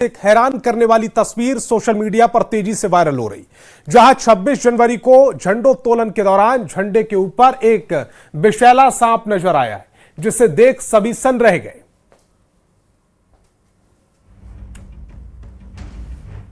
एक हैरान करने वाली तस्वीर सोशल मीडिया पर तेजी से वायरल हो रही, जहां 26 जनवरी को झंडोत्तोलन के दौरान झंडे के ऊपर एक विषैला सांप नजर आया है, जिसे देख सभी सन्न रह गए।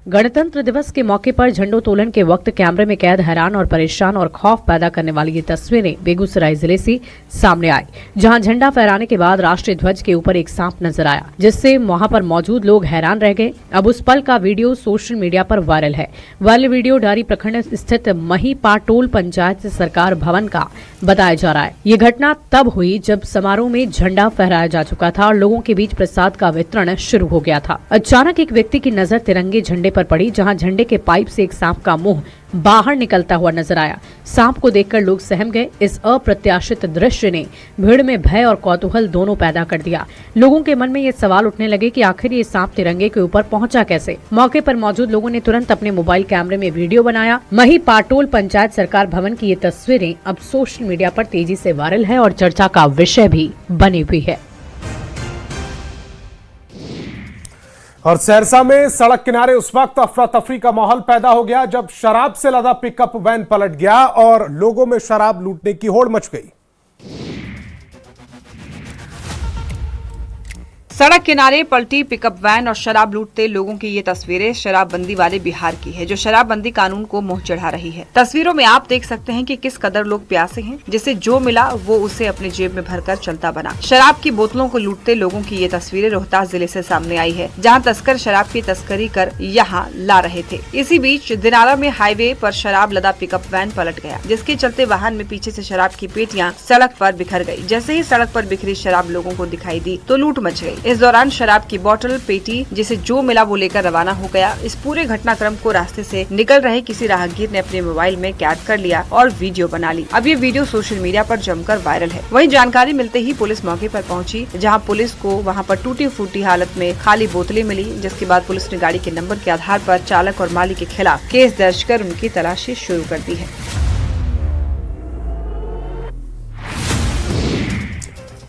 गणतंत्र दिवस के मौके पर झंडोत्तोलन के वक्त कैमरे में कैद हैरान और परेशान और खौफ पैदा करने वाली ये तस्वीरें बेगूसराय जिले से सामने आई, जहां झंडा फहराने के बाद राष्ट्रीय ध्वज के ऊपर एक सांप नजर आया, जिससे वहां पर मौजूद लोग हैरान रह गए। अब उस पल का वीडियो सोशल मीडिया पर वायरल है। वायरल वीडियो डारी प्रखंड स्थित महीपाटोल पंचायत सरकार भवन का बताया जा रहा है। ये घटना तब हुई जब समारोह में झंडा फहराया जा चुका था और लोगों के बीच प्रसाद का वितरण शुरू हो गया था। अचानक एक व्यक्ति की नजर तिरंगे झंडे पर पड़ी, जहां झंडे के पाइप से एक सांप का मुंह बाहर निकलता हुआ नजर आया। सांप को देखकर लोग सहम गए। इस अप्रत्याशित दृश्य ने भीड़ में भय और कौतूहल दोनों पैदा कर दिया। लोगों के मन में ये सवाल उठने लगे कि आखिर ये सांप तिरंगे के ऊपर पहुंचा कैसे। मौके पर मौजूद लोगों ने तुरंत अपने मोबाइल कैमरे में वीडियो बनाया। महीपाटोल पंचायत सरकार भवन की ये तस्वीरें अब सोशल मीडिया पर तेजी से वायरल है और चर्चा का विषय भी बनी हुई है। और सहरसा में सड़क किनारे उस वक्त अफरा तफरी का माहौल पैदा हो गया जब शराब से लदा पिकअप वैन पलट गया और लोगों में शराब लूटने की होड़ मच गई। सड़क किनारे पलटी पिकअप वैन और शराब लूटते लोगों की ये तस्वीरें शराबबंदी वाले बिहार की है, जो शराबबंदी कानून को मुंह चढ़ा रही है। तस्वीरों में आप देख सकते हैं कि किस कदर लोग प्यासे हैं, जिसे जो मिला वो उसे अपने जेब में भरकर चलता बना। शराब की बोतलों को लूटते लोगों की ये तस्वीरें रोहतास जिले से सामने आई है, जहाँ तस्कर शराब की तस्करी कर यहाँ ला रहे थे। इसी बीच दिनारा में हाईवे पर शराब लदा पिकअप वैन पलट गया, जिसके चलते वाहन में पीछे से शराब की पेटियां सड़क पर बिखर गयी। जैसे ही सड़क पर बिखरी शराब लोगों को दिखाई दी तो लूट मच गयी। इस दौरान शराब की बोतल, पेटी, जिसे जो मिला वो लेकर रवाना हो गया। इस पूरे घटनाक्रम को रास्ते से निकल रहे किसी राहगीर ने अपने मोबाइल में कैद कर लिया और वीडियो बना ली। अब ये वीडियो सोशल मीडिया पर जमकर वायरल है। वहीं जानकारी मिलते ही पुलिस मौके पर पहुंची, जहां पुलिस को वहां पर टूटी फूटी हालत में खाली बोतलें मिली, जिसके बाद पुलिस ने गाड़ी के नंबर के आधार पर चालक और मालिक के खिलाफ केस दर्ज कर उनकी तलाशी शुरू कर दी है।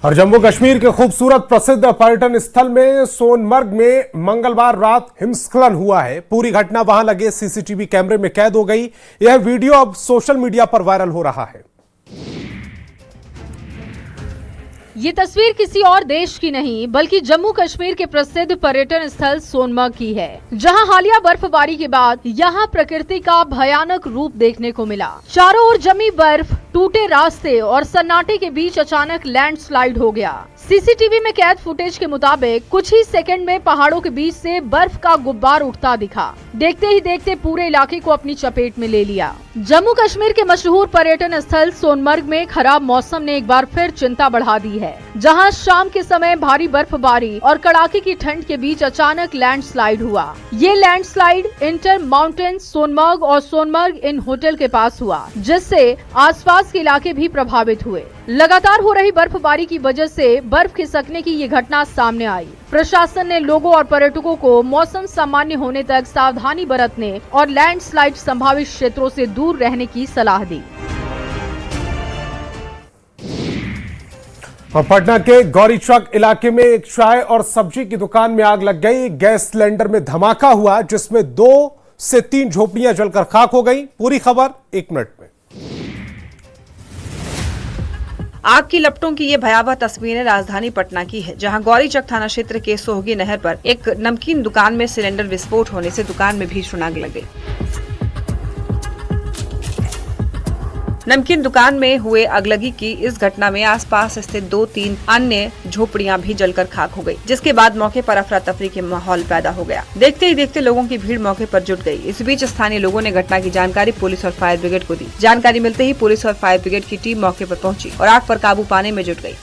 और जम्मू कश्मीर के खूबसूरत प्रसिद्ध पर्यटन स्थल में सोनमर्ग में मंगलवार रात हिमस्खलन हुआ है। पूरी घटना वहां लगे सीसीटीवी कैमरे में कैद हो गई। यह वीडियो अब सोशल मीडिया पर वायरल हो रहा है। ये तस्वीर किसी और देश की नहीं बल्कि जम्मू कश्मीर के प्रसिद्ध पर्यटन स्थल सोनमर्ग की है, जहां हालिया बर्फबारी के बाद यहां प्रकृति का भयानक रूप देखने को मिला। चारों ओर जमी बर्फ, टूटे रास्ते और सन्नाटे के बीच अचानक लैंडस्लाइड हो गया। सीसीटीवी में कैद फुटेज के मुताबिक कुछ ही सेकंड में पहाड़ों के बीच से बर्फ का गुब्बार उठता दिखा। देखते ही देखते पूरे इलाके को अपनी चपेट में ले लिया। जम्मू कश्मीर के मशहूर पर्यटन स्थल सोनमर्ग में खराब मौसम ने एक बार फिर चिंता बढ़ा दी है, जहां शाम के समय भारी बर्फबारी और कड़ाके की ठंड के बीच अचानक लैंडस्लाइड हुआ। ये लैंडस्लाइड इंटर माउंटेन सोनमर्ग और सोनमर्ग इन होटल के पास हुआ, जिससे आसपास के इलाके भी प्रभावित हुए। लगातार हो रही बर्फबारी की वजह से बर्फ खिसकने की ये घटना सामने आई। प्रशासन ने लोगों और पर्यटकों को मौसम सामान्य होने तक सावधानी बरतने और लैंडस्लाइड संभावित क्षेत्रों से दूर रहने की सलाह दी। और पटना के गौरीचक इलाके में एक चाय और सब्जी की दुकान में आग लग गई। गैस सिलेंडर में धमाका हुआ, जिसमें 2 से 3 झोपड़ियां जलकर खाक हो गई। पूरी खबर 1 मिनट में। आग की लपटों की ये भयावह तस्वीरें राजधानी पटना की है, जहां गौरीचक थाना क्षेत्र के सोहगी नहर पर एक नमकीन दुकान में सिलेंडर विस्फोट होने से दुकान में भीषण आग लग गई। नमकीन दुकान में हुए अगलगी की इस घटना में आसपास स्थित 2-3 अन्य झोपड़ियां भी जलकर खाक हो गई, जिसके बाद मौके पर अफरा तफरी के माहौल पैदा हो गया। देखते ही देखते लोगों की भीड़ मौके पर जुट गई। इस बीच स्थानीय लोगों ने घटना की जानकारी पुलिस और फायर ब्रिगेड को दी। जानकारी मिलते ही पुलिस और फायर ब्रिगेड की टीम मौके पर पहुंची और आग पर काबू पाने में जुट गई।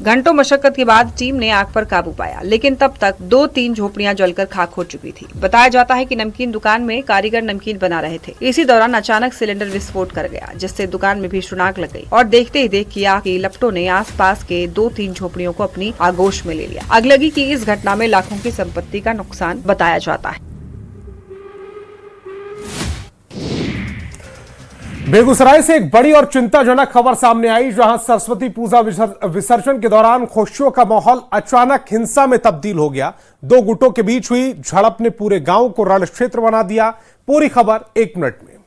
घंटों मशक्कत के बाद टीम ने आग पर काबू पाया, लेकिन तब तक 2-3 झोपड़ियां जलकर खाक हो चुकी थी। बताया जाता है कि नमकीन दुकान में कारीगर नमकीन बना रहे थे। इसी दौरान अचानक सिलेंडर विस्फोट कर गया, जिससे दुकान में भीषण आग लग गई और देखते ही देखते आग की लपटों ने आसपास के 2-3 झोपड़ियों को अपनी आगोश में ले लिया। अगलगी की इस घटना में लाखों की संपत्ति का नुकसान बताया जाता है। बेगूसराय से एक बड़ी और चिंताजनक खबर सामने आई, जहां सरस्वती पूजा विसर्जन के दौरान खुशियों का माहौल अचानक हिंसा में तब्दील हो गया। दो गुटों के बीच हुई झड़प ने पूरे गांव को रण क्षेत्र बना दिया। पूरी खबर 1 मिनट में।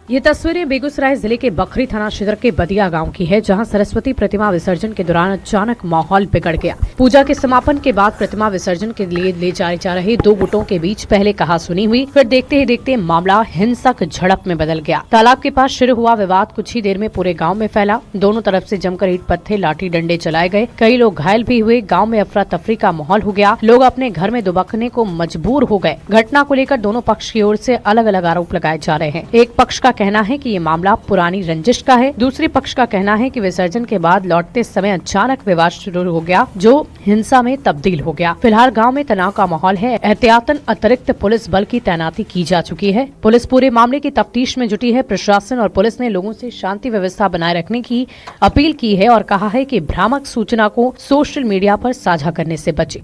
ये तस्वीरें बेगूसराय जिले के बखरी थाना क्षेत्र के बदिया गांव की है, जहां सरस्वती प्रतिमा विसर्जन के दौरान अचानक माहौल बिगड़ गया। पूजा के समापन के बाद प्रतिमा विसर्जन के लिए ले जाए जा रहे दो गुटों के बीच पहले कहासुनी हुई, फिर देखते ही देखते मामला हिंसक झड़प में बदल गया। तालाब के पास शुरू हुआ विवाद कुछ ही देर में पूरे गाँव में फैला। दोनों तरफ से जमकर ईंट पत्थर लाठी डंडे चलाए गए। कई लोग घायल भी हुए। गाँव में अफरा तफरी का माहौल हो गया। लोग अपने घर में दुबकने को मजबूर हो गए। घटना को लेकर दोनों पक्ष की ओर से अलग अलग आरोप लगाए जा रहे हैं। एक पक्ष का कहना है कि ये मामला पुरानी रंजिश का है। दूसरे पक्ष का कहना है कि विसर्जन के बाद लौटते समय अचानक विवाद शुरू हो गया, जो हिंसा में तब्दील हो गया। फिलहाल गांव में तनाव का माहौल है। एहतियातन अतिरिक्त पुलिस बल की तैनाती की जा चुकी है। पुलिस पूरे मामले की तफ्तीश में जुटी है। प्रशासन और पुलिस ने लोगों से शांति व्यवस्था बनाए रखने की अपील की है और कहा है कि भ्रामक सूचना को सोशल मीडिया पर साझा करने से बचे।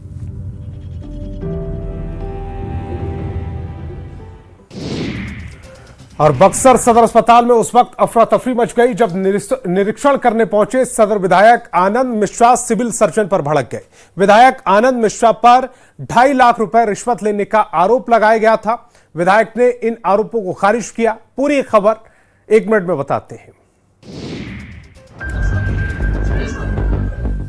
और बक्सर सदर अस्पताल में उस वक्त अफरा तफरी मच गई जब निरीक्षण करने पहुंचे सदर विधायक आनंद मिश्रा सिविल सर्जन पर भड़क गए। विधायक आनंद मिश्रा पर 2.5 लाख रुपए रिश्वत लेने का आरोप लगाया गया था। विधायक ने इन आरोपों को खारिज किया। पूरी खबर 1 मिनट में बताते हैं।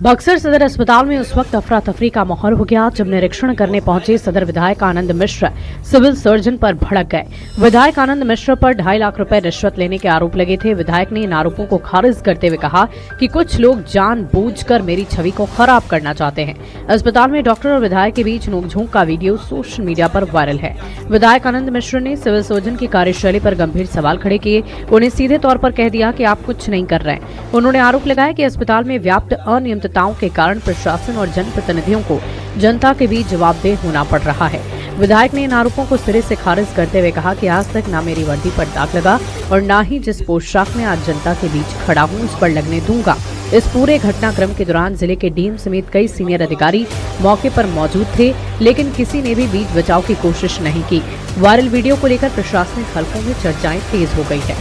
बक्सर सदर अस्पताल में उस वक्त अफरा तफरी का माहौल हो गया जब निरीक्षण करने पहुंचे सदर विधायक आनंद मिश्र सिविल सर्जन पर भड़क गए। विधायक आनंद मिश्र पर 2.5 लाख रुपए रिश्वत लेने के आरोप लगे थे। विधायक ने इन आरोपों को खारिज करते हुए कहा कि कुछ लोग जानबूझकर मेरी छवि को खराब करना चाहते हैं। अस्पताल में डॉक्टर और विधायक के बीच नोकझोंक का वीडियो सोशल मीडिया पर वायरल है। विधायक आनंद मिश्र ने सिविल सर्जन की कार्यशैली पर गंभीर सवाल खड़े किए। उन्हें सीधे तौर पर कह दिया कि आप कुछ नहीं कर रहे। उन्होंने आरोप लगाया कि अस्पताल में व्याप्त अनियमितताओं के कारण प्रशासन और जनप्रतिनिधियों को जनता के बीच जवाबदेह होना पड़ रहा है। विधायक ने इन आरोपों को सिरे से खारिज करते हुए कहा कि आज तक ना मेरी वर्दी पर दाग लगा और ना ही जिस पोशाक में आज जनता के बीच खड़ा हूं उस पर लगने दूंगा। इस पूरे घटनाक्रम के दौरान जिले के डीएम समेत कई सीनियर अधिकारी मौके पर मौजूद थे, लेकिन किसी ने भी बीच बचाव की कोशिश नहीं की। वायरल वीडियो को लेकर प्रशासनिक हलकों में चर्चाएं तेज हो गई है।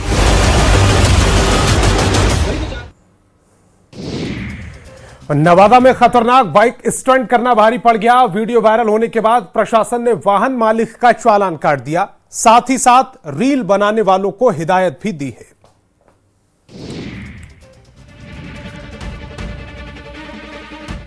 नवादा में खतरनाक बाइक स्टंट करना भारी पड़ गया। वीडियो वायरल होने के बाद प्रशासन ने वाहन मालिक का चालान काट दिया। साथ ही साथ रील बनाने वालों को हिदायत भी दी है।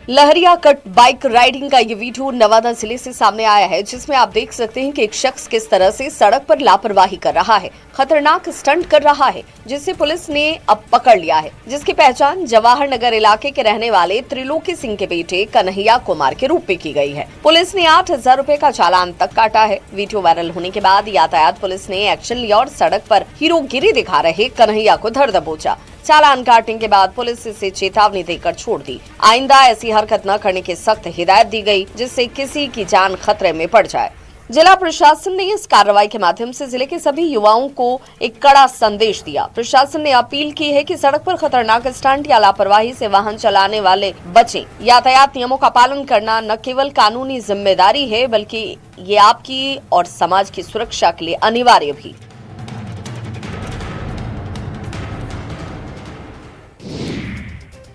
लहरिया कट बाइक राइडिंग का ये वीडियो नवादा जिले से सामने आया है, जिसमें आप देख सकते हैं कि एक शख्स किस तरह से सड़क पर लापरवाही कर रहा है, खतरनाक स्टंट कर रहा है, जिसे पुलिस ने अब पकड़ लिया है। जिसकी पहचान जवाहर नगर इलाके के रहने वाले त्रिलोकी सिंह के बेटे कन्हैया कुमार के रूप में की गई है। पुलिस ने 8,000 रुपए का चालान तक काटा है। वीडियो वायरल होने के बाद यातायात पुलिस ने एक्शन लिया और सड़क पर हीरोगिरी दिखा रहे कन्हैया को धर दबोचा। चालान काटने के बाद पुलिस इसे चेतावनी देकर छोड़ दी। आइंदा ऐसी हरकत न करने की सख्त हिदायत दी गई, जिससे किसी की जान खतरे में पड़ जाए। जिला प्रशासन ने इस कार्रवाई के माध्यम से जिले के सभी युवाओं को एक कड़ा संदेश दिया। प्रशासन ने अपील की है कि सड़क पर खतरनाक स्टंट या लापरवाही से वाहन चलाने वाले बचें। यातायात नियमों का पालन करना न केवल कानूनी जिम्मेदारी है, बल्कि ये आपकी और समाज की सुरक्षा के लिए अनिवार्य भी।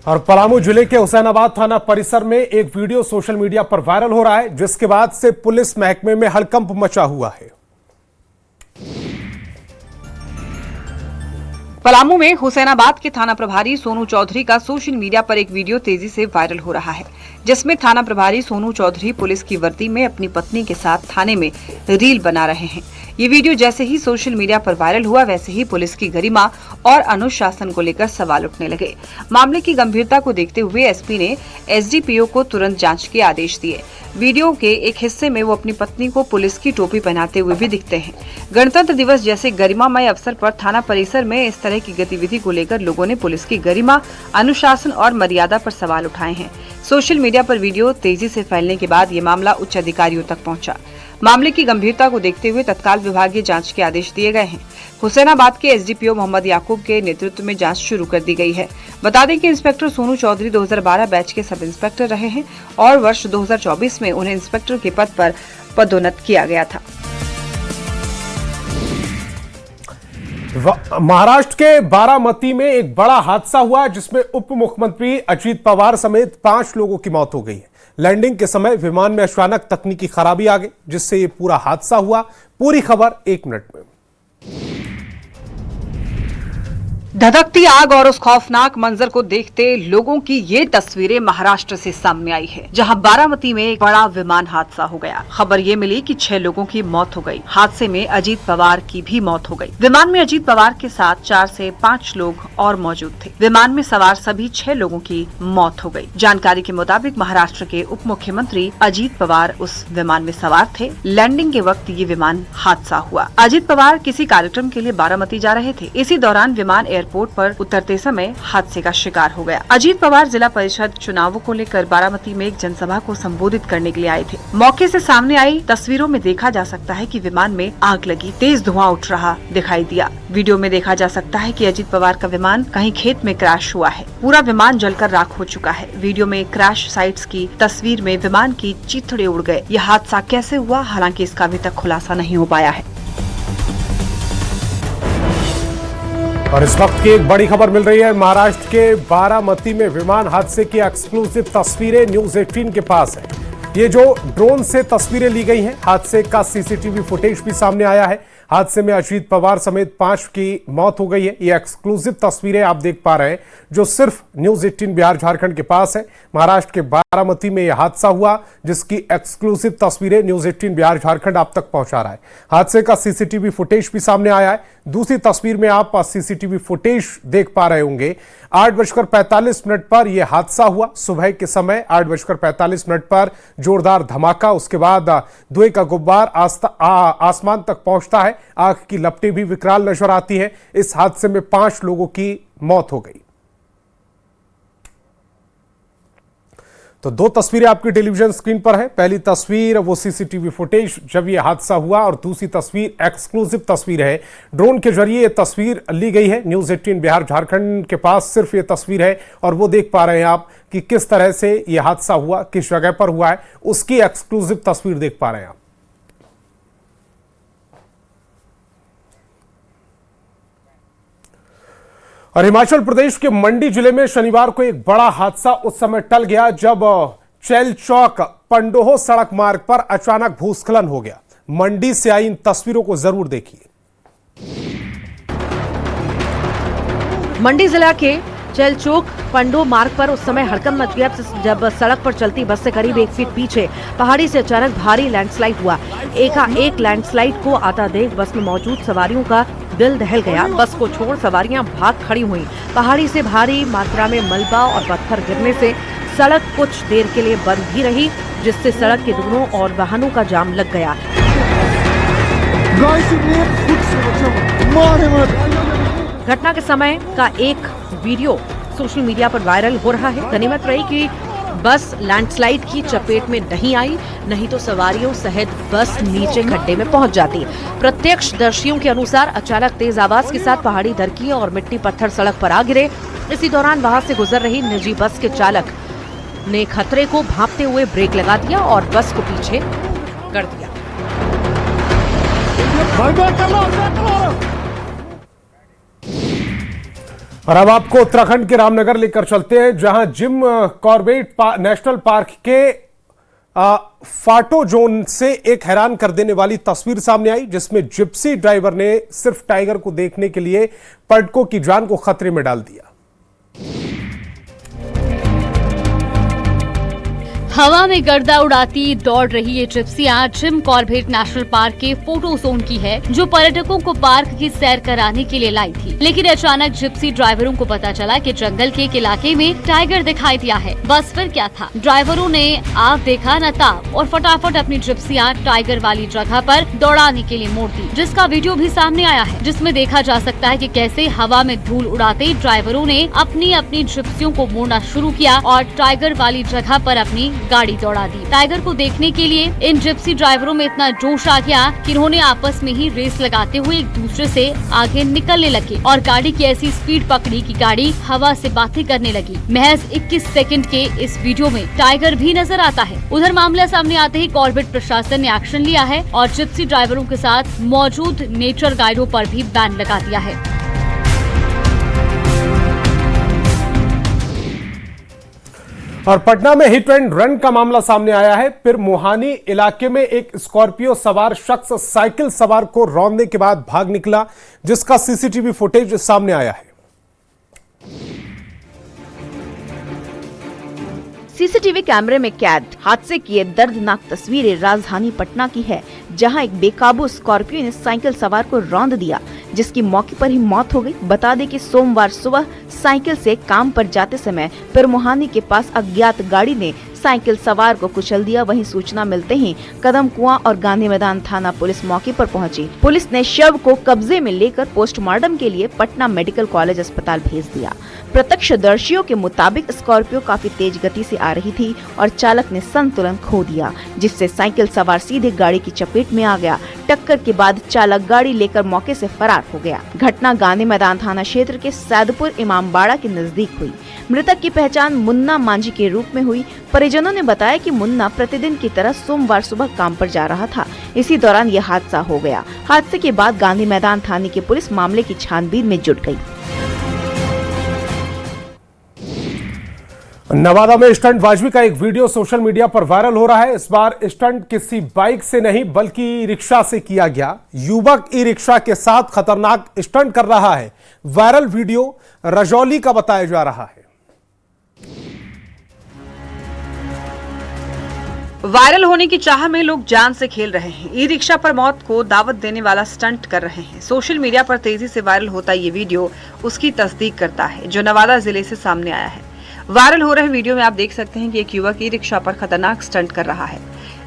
और पलामू जिले के हुसैनाबाद थाना परिसर में एक वीडियो सोशल मीडिया पर वायरल हो रहा है, जिसके बाद से पुलिस महकमे में हड़कंप मचा हुआ है। पलामू में हुसैनाबाद के थाना प्रभारी सोनू चौधरी का सोशल मीडिया पर एक वीडियो तेजी से वायरल हो रहा है, जिसमें थाना प्रभारी सोनू चौधरी पुलिस की वर्दी में अपनी पत्नी के साथ थाने में रील बना रहे हैं। ये वीडियो जैसे ही सोशल मीडिया पर वायरल हुआ, वैसे ही पुलिस की गरिमा और अनुशासन को लेकर सवाल उठने लगे। मामले की गंभीरता को देखते हुए एसपी ने एसडीपीओ को तुरंत जांच के आदेश दिए। वीडियो के एक हिस्से में वो अपनी पत्नी को पुलिस की टोपी पहनाते हुए भी दिखते हैं। गणतंत्र दिवस जैसे गरिमामय अवसर पर थाना परिसर में इस तरह की गतिविधि को लेकर लोगों ने पुलिस की गरिमा, अनुशासन और मर्यादा पर सवाल उठाए हैं। सोशल मीडिया पर वीडियो तेजी से फैलने के बाद ये मामला उच्च अधिकारियों तक पहुंचा। मामले की गंभीरता को देखते हुए तत्काल विभागीय जांच के आदेश दिए गए हैं। हुसैनाबाद के एसडीपीओ मोहम्मद याकूब के नेतृत्व में जांच शुरू कर दी गई है। बता दें कि इंस्पेक्टर सोनू चौधरी 2012 बैच के सब इंस्पेक्टर रहे हैं और वर्ष 2024 में उन्हें इंस्पेक्टर के पद पर पदोन्नत किया गया था। महाराष्ट्र के बारामती में एक बड़ा हादसा हुआ जिसमें उप मुख्यमंत्री अजीत पवार समेत 5 लोगों की मौत हो गई है। लैंडिंग के समय विमान में अचानक तकनीकी खराबी आ गई जिससे ये पूरा हादसा हुआ। पूरी खबर 1 मिनट में। धधकती आग और उस खौफनाक मंजर को देखते लोगों की ये तस्वीरें महाराष्ट्र से सामने आई है, जहां बारामती में एक बड़ा विमान हादसा हो गया। खबर ये मिली कि 6 लोगों की मौत हो गई। हादसे में अजीत पवार की भी मौत हो गई। विमान में अजीत पवार के साथ 4 से 5 लोग और मौजूद थे। विमान में सवार सभी 6 लोगों की मौत हो गई। जानकारी के मुताबिक महाराष्ट्र के उप मुख्यमंत्री अजीत पवार उस विमान में सवार थे। लैंडिंग के वक्त ये विमान हादसा हुआ। अजीत पवार किसी कार्यक्रम के लिए बारामती जा रहे थे। इसी दौरान विमान एयरपोर्ट पर उतरते समय हादसे का शिकार हो गया। अजीत पवार जिला परिषद चुनावों को लेकर बारामती में एक जनसभा को संबोधित करने के लिए आए थे। मौके से सामने आई तस्वीरों में देखा जा सकता है कि विमान में आग लगी, तेज धुआं उठ रहा दिखाई दिया। वीडियो में देखा जा सकता है कि अजीत पवार का विमान कहीं खेत में क्रैश हुआ है। पूरा विमान जलकर राख हो चुका है। वीडियो में क्रैश साइट्स की तस्वीर में विमान की चिथड़े उड़ गए। यह हादसा कैसे हुआ, हालांकि इसका अभी तक खुलासा नहीं हो पाया है। और इस वक्त की एक बड़ी खबर मिल रही है। महाराष्ट्र के बारामती में विमान हादसे की एक्सक्लूसिव तस्वीरें न्यूज 18 के पास है। ये जो ड्रोन से तस्वीरें ली गई हैं, हादसे का सीसीटीवी फुटेज भी सामने आया है। हादसे में अजीत पवार समेत 5 की मौत हो गई है। ये एक्सक्लूसिव तस्वीरें आप देख पा रहे हैं जो सिर्फ न्यूज 18 बिहार झारखंड के पास है। महाराष्ट्र के बारामती में यह हादसा हुआ जिसकी एक्सक्लूसिव तस्वीरें न्यूज 18 बिहार झारखंड आप तक पहुंचा रहा है। हादसे का सीसीटीवी फुटेज भी सामने आया है। दूसरी तस्वीर में आप सीसीटीवी फुटेज देख पा रहे होंगे। 8:45 पर यह हादसा हुआ। सुबह के समय 8:45 पर जोरदार धमाका, उसके बाद धुएं का गुब्बार आसमान तक पहुंचता है। आग की लपटें भी विकराल नजर आती हैं। इस हादसे में 5 लोगों की मौत हो गई। तो 2 तस्वीरें आपकी टेलीविजन स्क्रीन पर है। पहली तस्वीर वो सीसीटीवी फुटेज जब ये हादसा हुआ और दूसरी तस्वीर एक्सक्लूसिव तस्वीर है। ड्रोन के जरिए ये तस्वीर ली गई है। न्यूज 18 बिहार झारखंड के पास सिर्फ ये तस्वीर है और वो देख पा रहे हैं आप कि किस तरह से ये हादसा हुआ, किस जगह पर हुआ है, उसकी एक्सक्लूसिव तस्वीर देख पा रहे हैं आप। और हिमाचल प्रदेश के मंडी जिले में शनिवार को एक बड़ा हादसा उस समय टल गया जब चैल चौक पंडोह सड़क मार्ग पर अचानक भूस्खलन हो गया। मंडी से आई इन तस्वीरों को जरूर देखिए। मंडी जिला के चैलचौक पंडो मार्ग पर उस समय हड़कंप मच गया जब सड़क पर चलती बस से करीब 1 फीट पीछे पहाड़ी से अचानक भारी लैंडस्लाइड हुआ। एकाएक लैंडस्लाइड को आता देख बस में मौजूद सवारियों का दिल दहल गया। बस को छोड़ सवारियां भाग खड़ी हुई। पहाड़ी से भारी मात्रा में मलबा और पत्थर गिरने से सड़क कुछ देर के लिए बंद भी रही, जिससे सड़क के दोनों ओर वाहनों का जाम लग गया। घटना के समय का एक वीडियो सोशल मीडिया पर वायरल हो रहा है। गनीमत रही कि बस लैंडस्लाइड की चपेट में नहीं आई, नहीं तो सवारियों सहित बस नीचे खड्डे में पहुंच जाती। प्रत्यक्षदर्शियों के अनुसार अचानक तेज आवाज के साथ पहाड़ी दरकी और मिट्टी पत्थर सड़क पर आ गिरे। इसी दौरान वहां से गुजर रही निजी बस के चालक ने खतरे को भांपते हुए ब्रेक लगा दिया और बस को पीछे कर दिया। और अब आपको उत्तराखंड के रामनगर लेकर चलते हैं, जहां जिम कॉर्बेट नेशनल पार्क के फाटो जोन से एक हैरान कर देने वाली तस्वीर सामने आई, जिसमें जिप्सी ड्राइवर ने सिर्फ टाइगर को देखने के लिए पर्यटकों की जान को खतरे में डाल दिया। हवा में गर्दा उड़ाती दौड़ रही ये जिप्सियां जिम कॉर्बेट नेशनल पार्क के फोटो जोन की है, जो पर्यटकों को पार्क की सैर कराने के लिए लाई थी। लेकिन अचानक जिप्सी ड्राइवरों को पता चला कि जंगल के एक इलाके में टाइगर दिखाई दिया है। बस फिर क्या था, ड्राइवरों ने आप देखा न ताब और फटाफट अपनी जिप्सियां टाइगर वाली जगह पर दौड़ाने के लिए मोड़ दी, जिसका वीडियो भी सामने आया है, जिसमें देखा जा सकता है कि कैसे हवा में धूल उड़ाते ड्राइवरों ने अपनी जिप्सियों को मोड़ना शुरू किया और टाइगर वाली जगह पर अपनी गाड़ी दौड़ा दी। टाइगर को देखने के लिए इन जिप्सी ड्राइवरों में इतना जोश आ गया कि इन्होंने आपस में ही रेस लगाते हुए एक दूसरे से आगे निकलने लगे और गाड़ी की ऐसी स्पीड पकड़ी कि गाड़ी हवा से बातें करने लगी। महज 21 सेकंड के इस वीडियो में टाइगर भी नजर आता है। उधर मामला सामने आते ही कॉर्बेट प्रशासन ने एक्शन लिया है और जिप्सी ड्राइवरों के साथ मौजूद नेचर गाइडों पर भी बैन लगा दिया है। और पटना में हिट एंड रन का मामला सामने आया है। फिर मोहानी इलाके में एक स्कॉर्पियो सवार शख्स साइकिल सवार को रौंदने के बाद भाग निकला, जिसका सीसीटीवी फुटेज सामने आया है। सीसीटीवी कैमरे में कैद हादसे की ये दर्दनाक तस्वीरें राजधानी पटना की है, जहां एक बेकाबू स्कॉर्पियो ने साइकिल सवार को रौंद दिया, जिसकी मौके पर ही मौत हो गई। बता दें कि सोमवार सुबह साइकिल से काम पर जाते समय पिरमोहानी के पास अज्ञात गाड़ी ने साइकिल सवार को कुचल दिया। वहीं सूचना मिलते ही कदम कुआं और गांधी मैदान थाना पुलिस मौके पर पहुंची। पुलिस ने शव को कब्जे में लेकर पोस्टमार्टम के लिए पटना मेडिकल कॉलेज अस्पताल भेज दिया। प्रत्यक्षदर्शियों के मुताबिक स्कॉर्पियो काफी तेज गति से आ रही थी और चालक ने संतुलन खो दिया, जिससे साइकिल सवार सीधे गाड़ी की चपेट में आ गया। टक्कर के बाद चालक गाड़ी लेकर मौके से फरार हो गया। घटना गांधी मैदान थाना क्षेत्र के सैदपुर इमामबाड़ा के नजदीक हुई। मृतक की पहचान मुन्ना मांझी के रूप में हुई। परिजनों ने बताया कि मुन्ना प्रतिदिन की तरह सोमवार सुबह काम पर जा रहा था। इसी दौरान यह हादसा हो गया। हादसे के बाद गांधी मैदान थाने की पुलिस मामले की छानबीन में जुट गई। नवादा में स्टंटबाजी का एक वीडियो सोशल मीडिया पर वायरल हो रहा है। इस बार स्टंट किसी बाइक से नहीं बल्कि रिक्शा से किया गया। युवक ई रिक्शा के साथ खतरनाक स्टंट कर रहा है। वायरल वीडियो रजौली का बताया जा रहा है। वायरल होने की चाह में लोग जान से खेल रहे हैं। ई रिक्शा पर मौत को दावत देने वाला स्टंट कर रहे हैं। सोशल मीडिया पर तेजी से वायरल होता ये वीडियो उसकी तस्दीक करता है, जो नवादा जिले से सामने आया है। वायरल हो रहे वीडियो में आप देख सकते हैं कि एक युवक ई रिक्शा पर खतरनाक स्टंट कर रहा है।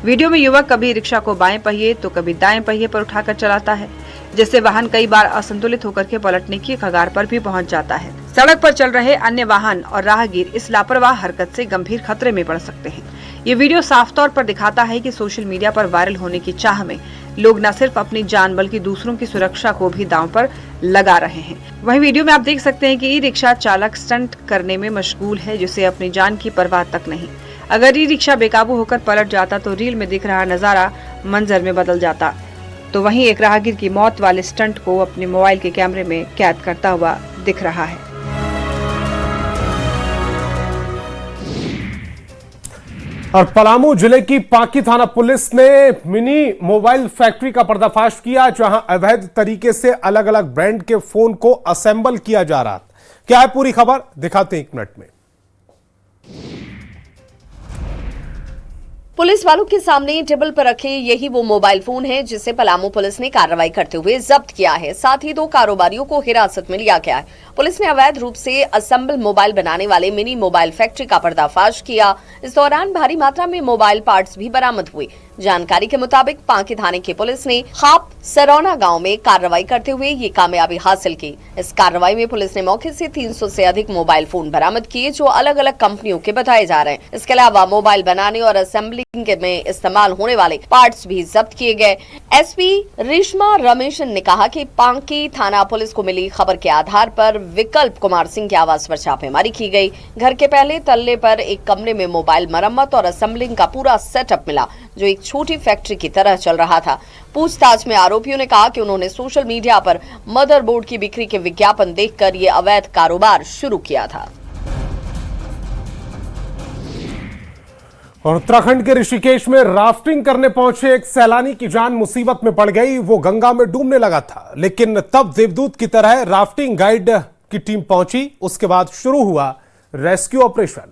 वीडियो में युवक कभी रिक्शा को बाएं पहिए तो कभी दाएं पहिए पर उठाकर चलाता है, जिससे वाहन कई बार असंतुलित होकर के पलटने की कगार पर भी पहुंच जाता है। सड़क पर चल रहे अन्य वाहन और राहगीर इस लापरवाह हरकत से गंभीर खतरे में पड़ सकते हैं। ये वीडियो साफ तौर पर दिखाता है कि सोशल मीडिया पर वायरल होने की चाह में लोग न सिर्फ अपनी जान बल्कि दूसरों की सुरक्षा को भी दांव पर लगा रहे हैं। वहीं वीडियो में आप देख सकते हैं कि ई रिक्शा चालक स्टंट करने में मशगूल है, जिसे अपनी जान की परवाह तक नहीं। अगर ई रिक्शा बेकाबू होकर पलट जाता तो रील में दिख रहा नजारा मंजर में बदल जाता। तो वहीं एक राहगीर की मौत वाले स्टंट को अपने मोबाइल के कैमरे में कैद करता हुआ दिख रहा है। और पलामू जिले की पांकी थाना पुलिस ने मिनी मोबाइल फैक्ट्री का पर्दाफाश किया, जहां अवैध तरीके से अलग अलग ब्रांड के फोन को असेंबल किया जा रहा था। क्या है पूरी खबर, दिखाते हैं 1 मिनट में। पुलिस वालों के सामने टेबल पर रखे यही वो मोबाइल फोन है जिसे पलामू पुलिस ने कार्रवाई करते हुए जब्त किया है। साथ ही 2 कारोबारियों को हिरासत में लिया गया है। पुलिस ने अवैध रूप से असेंबल मोबाइल बनाने वाले मिनी मोबाइल फैक्ट्री का पर्दाफाश किया। इस दौरान भारी मात्रा में मोबाइल पार्ट्स भी बरामद हुए। जानकारी के मुताबिक पांकी थाने की पुलिस ने खाप सरौना गांव में कार्रवाई करते हुए ये कामयाबी हासिल की। इस कार्रवाई में पुलिस ने मौके से 300 से अधिक मोबाइल फोन बरामद किए, जो अलग अलग कंपनियों के बताए जा रहे हैं। इसके अलावा मोबाइल बनाने और असेंबलिंग में इस्तेमाल होने वाले पार्ट्स भी जब्त किए गए। एसपी रेशमा रमेशन ने कहा कि पांकी थाना पुलिस को मिली खबर के आधार पर विकल्प कुमार सिंह के आवास पर छापेमारी की गई। घर के पहले तल्ले पर एक कमरे में मोबाइल मरम्मत और असेंबलिंग का पूरा सेटअप मिला, जो एक छोटी फैक्ट्री की तरह चल रहा था। पूछताछ में आरोपियों ने कहा कि उन्होंने सोशल मीडिया पर मदरबोर्ड की बिक्री के विज्ञापन देखकर ये अवैध कारोबार शुरू किया था। और उत्तराखंड के ऋषिकेश में राफ्टिंग करने पहुंचे एक सैलानी की जान मुसीबत में पड़ गई। वो गंगा में डूबने लगा था, लेकिन तब देवदूत की तरह राफ्टिंग गाइड की टीम पहुंची। उसके बाद शुरू हुआ रेस्क्यू ऑपरेशन।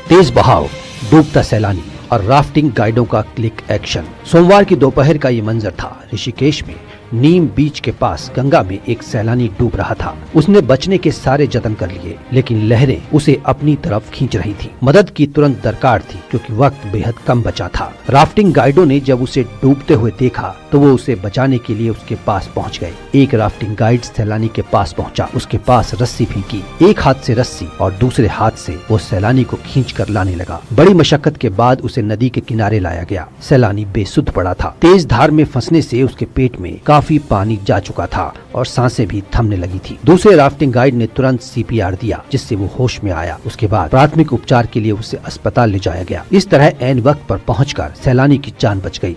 तेज बहाव, डूबता सैलानी और राफ्टिंग गाइडों का क्लिक एक्शन। सोमवार की दोपहर का ये मंजर था ऋषिकेश में नीम बीच के पास गंगा में एक सैलानी डूब रहा था। उसने बचने के सारे जतन कर लिए, लेकिन लहरें उसे अपनी तरफ खींच रही थी। मदद की तुरंत दरकार थी क्योंकि वक्त बेहद कम बचा था। राफ्टिंग गाइडों ने जब उसे डूबते हुए देखा तो वो उसे बचाने के लिए उसके पास पहुंच गए। एक राफ्टिंग गाइड सैलानी के पास पहुंचा, उसके पास रस्सी फेंकी। एक हाथ से रस्सी और दूसरे हाथ से वो सैलानी को खींचकर लाने लगा। बड़ी मशक्कत के बाद उसे नदी के किनारे लाया गया। सैलानी बेसुध पड़ा था। तेज धार में फंसने से उसके पेट में काफी पानी जा चुका था और सांसें भी थमने लगी थी। दूसरे राफ्टिंग गाइड ने तुरंत CPR दिया, जिससे वो होश में आया। उसके बाद प्राथमिक उपचार के लिए उसे अस्पताल ले जाया गया। इस तरह ऐन वक्त पर पहुंचकर सैलानी की जान बच गई।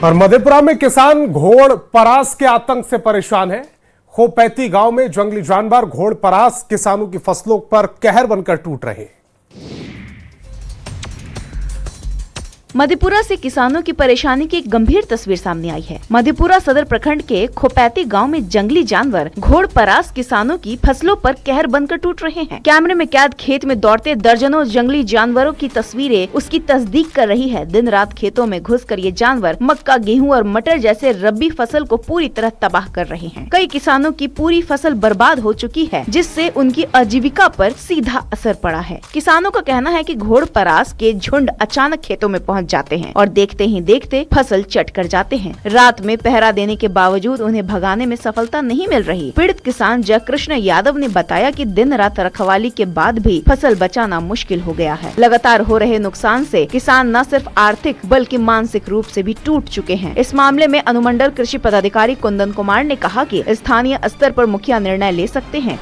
और मधेपुरा में किसान घोड़ परास के आतंक से परेशान है। खोपैती गांव में जंगली जानवर घोड़ परास किसानों की फसलों पर कहर बनकर टूट रहे हैं। मधेपुरा से किसानों की परेशानी की एक गंभीर तस्वीर सामने आई है। मधेपुरा सदर प्रखंड के खोपैती गांव में जंगली जानवर घोड़ परास किसानों की फसलों पर कहर बनकर टूट रहे हैं। कैमरे में कैद खेत में दौड़ते दर्जनों जंगली जानवरों की तस्वीरें उसकी तस्दीक कर रही है। दिन रात खेतों में घुसकर ये जानवर मक्का, गेहूं और मटर जैसे रबी फसल को पूरी तरह तबाह कर रहे हैं। कई किसानों की पूरी फसल बर्बाद हो चुकी है, जिससे उनकी आजीविका पर सीधा असर पड़ा है। किसानों का कहना है कि घोड़ परास के झुंड अचानक खेतों में जाते हैं और देखते ही देखते फसल चट कर जाते हैं। रात में पहरा देने के बावजूद उन्हें भगाने में सफलता नहीं मिल रही। पीड़ित किसान जयकृष्ण यादव ने बताया कि दिन रात रखवाली के बाद भी फसल बचाना मुश्किल हो गया है। लगातार हो रहे नुकसान से किसान न सिर्फ आर्थिक बल्कि मानसिक रूप से भी टूट चुके हैं। इस मामले में अनुमंडल कृषि पदाधिकारी कुंदन कुमार ने कहा कि स्थानीय स्तर पर मुखिया निर्णय ले सकते हैं।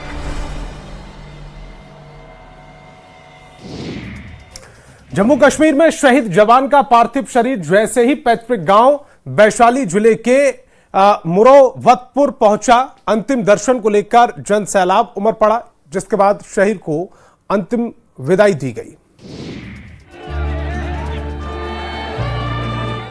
जम्मू कश्मीर में शहीद जवान का पार्थिव शरीर जैसे ही पैतृक गांव वैशाली जिले के मुरोवतपुर पहुंचा, अंतिम दर्शन को लेकर जन सैलाब उमड़ पड़ा, जिसके बाद शहीद को अंतिम विदाई दी गई।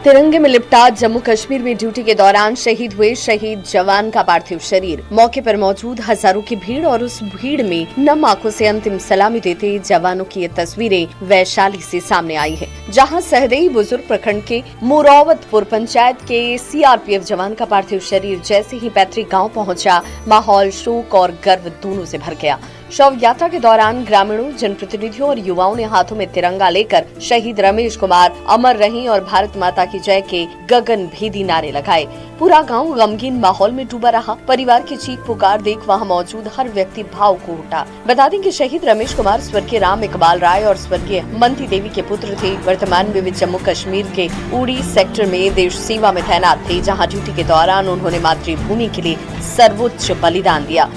तिरंगे में लिपटा जम्मू कश्मीर में ड्यूटी के दौरान शहीद हुए शहीद जवान का पार्थिव शरीर, मौके पर मौजूद हजारों की भीड़ और उस भीड़ में नम आंखों से अंतिम सलामी देते जवानों की ये तस्वीरें वैशाली से सामने आई है, जहां सहदेई बुजुर्ग प्रखंड के मुरोवतपुर पंचायत के CRPF जवान का पार्थिव शरीर जैसे ही पैतृक गाँव पहुंचा, माहौल शोक और गर्व दोनों से भर गया। शव यात्रा के दौरान ग्रामीणों, जनप्रतिनिधियों और युवाओं ने हाथों में तिरंगा लेकर शहीद रमेश कुमार अमर रहीं और भारत माता की जय के गगन भेदी नारे लगाए। पूरा गांव गमगीन माहौल में डूबा रहा। परिवार की चीख पुकार देख वहां मौजूद हर व्यक्ति भाव को उठा। बता दें कि शहीद रमेश कुमार स्वर्गीय राम इकबाल राय और स्वर्गीय मंती देवी के पुत्र थे। वर्तमान में वे जम्मू कश्मीर के उड़ी सेक्टर में देश सेवा में तैनात थे, जहाँ ड्यूटी के दौरान उन्होंने मातृभूमि के लिए सर्वोच्च बलिदान दिया।